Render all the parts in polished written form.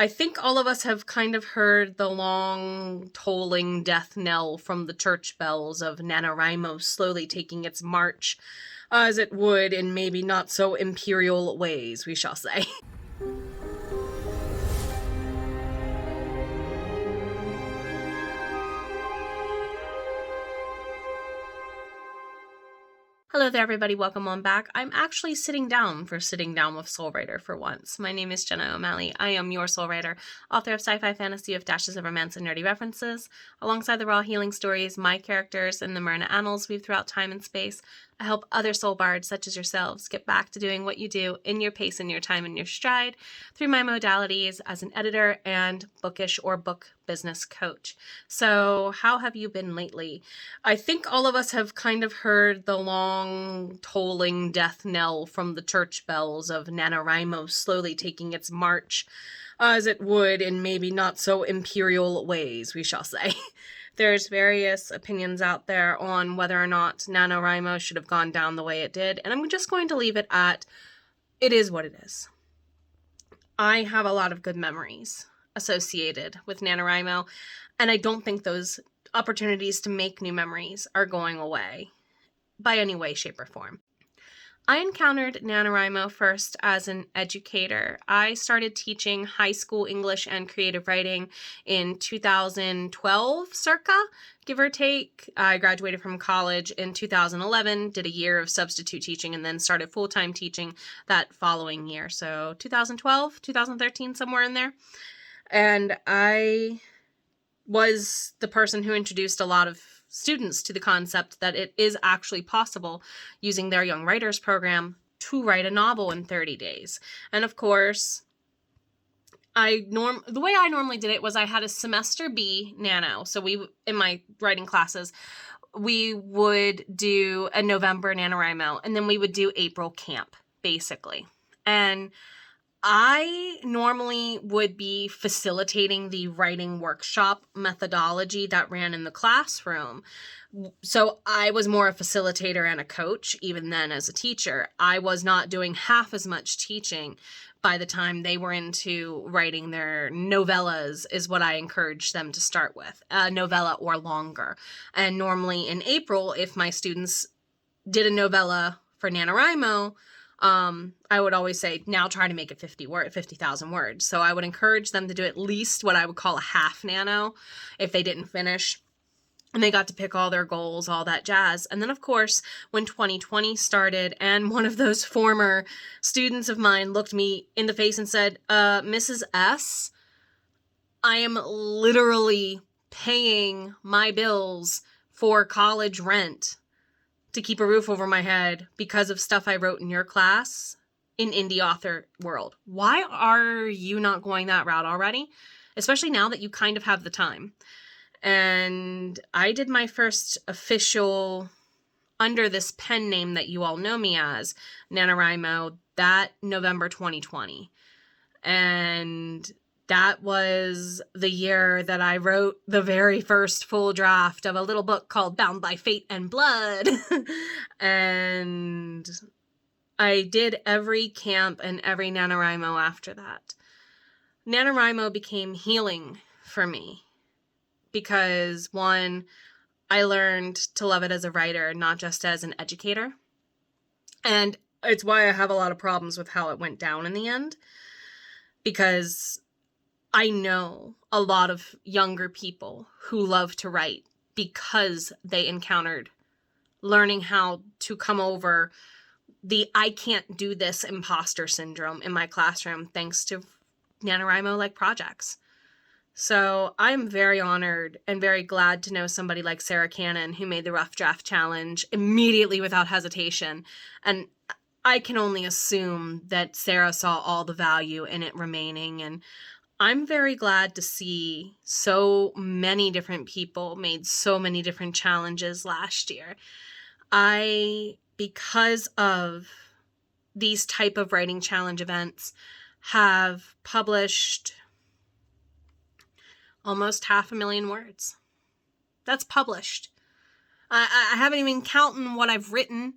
I think all of us have kind of heard the long, tolling death knell from the church bells of NaNoWriMo slowly taking its march, as it would in maybe not so imperial ways, we shall say. Hello there, everybody. Welcome on back. I'm actually sitting down for Sitting Down with Soul Writer for once. My name is Jenna O'Malley. I am your soul writer, author of sci-fi fantasy with dashes of romance and nerdy references. Alongside the raw healing stories, my characters, and the Merna Annals weave throughout time and space, I help other soul bards such as yourselves get back to doing what you do in your pace, in your time, in your stride through my modalities as an editor and bookish or book business coach. So how have you been lately? I think all of us have kind of heard the long, tolling death knell from the church bells of NaNoWriMo slowly taking its march, as it would in maybe not so imperial ways, we shall say. There's various opinions out there on whether or not NaNoWriMo should have gone down the way it did, and I'm just going to leave it at, it is what it is. I have a lot of good memories associated with NaNoWriMo, and I don't think those opportunities to make new memories are going away by any way, shape, or form. I encountered NaNoWriMo first as an educator. I started teaching high school English and creative writing in 2012, circa, give or take. I graduated from college in 2011, did a year of substitute teaching, and then started full-time teaching that following year. So 2012, 2013, somewhere in there. And I was the person who introduced a lot of students to the concept that it is actually possible using their Young Writers program to write a novel in 30 days. And of course, the way I normally did it was I had a semester B nano. So in my writing classes, we would do a November NaNoWriMo, and then we would do April camp, basically. And I normally would be facilitating the writing workshop methodology that ran in the classroom. So I was more a facilitator and a coach, even then as a teacher. I was not doing half as much teaching by the time they were into writing their novellas, is what I encouraged them to start with, a novella or longer. And normally in April, if my students did a novella for NaNoWriMo, I would always say, now try to make it 50,000 words. So I would encourage them to do at least what I would call a half nano if they didn't finish. And they got to pick all their goals, all that jazz. And then, of course, when 2020 started and one of those former students of mine looked me in the face and said, Mrs. S, I am literally paying my bills for college rent to keep a roof over my head because of stuff I wrote in your class in indie author world. Why are you not going that route already? Especially now that you kind of have the time. And I did my first official, under this pen name that you all know me as, NaNoWriMo, that November 2020. And that was the year that I wrote the very first full draft of a little book called Bound by Fate and Blood. And I did every camp and every NaNoWriMo after that. NaNoWriMo became healing for me because, one, I learned to love it as a writer, not just as an educator. And it's why I have a lot of problems with how it went down in the end, because I know a lot of younger people who love to write because they encountered learning how to come over the I can't do this imposter syndrome in my classroom thanks to NaNoWriMo-like projects. So I'm very honored and very glad to know somebody like Sarah Cannon, who made the Rough Draft Challenge immediately without hesitation. And I can only assume that Sarah saw all the value in it remaining, and I'm very glad to see so many different people made so many different challenges last year. Because of these type of writing challenge events, have published almost 500,000 words. That's published. I haven't even counted what I've written,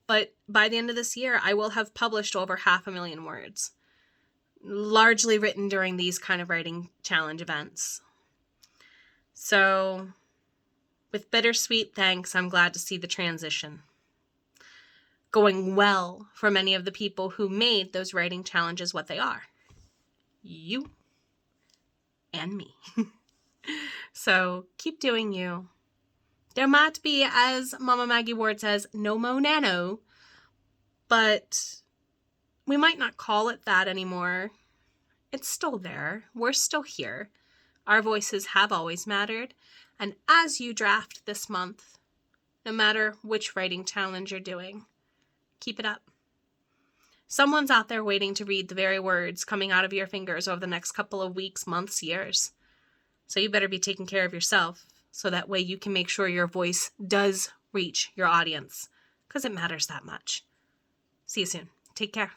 but by the end of this year, I will have published over 500,000 words. largely written during these kind of writing challenge events. So with bittersweet thanks, I'm glad to see the transition going well for many of the people who made those writing challenges what they are. You and me. So keep doing you. There might be, as Mama Maggie Ward says, no mo nano, but we might not call it that anymore. It's still there. We're still here. Our voices have always mattered. And as you draft this month, no matter which writing challenge you're doing, keep it up. Someone's out there waiting to read the very words coming out of your fingers over the next couple of weeks, months, years. So you better be taking care of yourself so that way you can make sure your voice does reach your audience, because it matters that much. See you soon. Take care.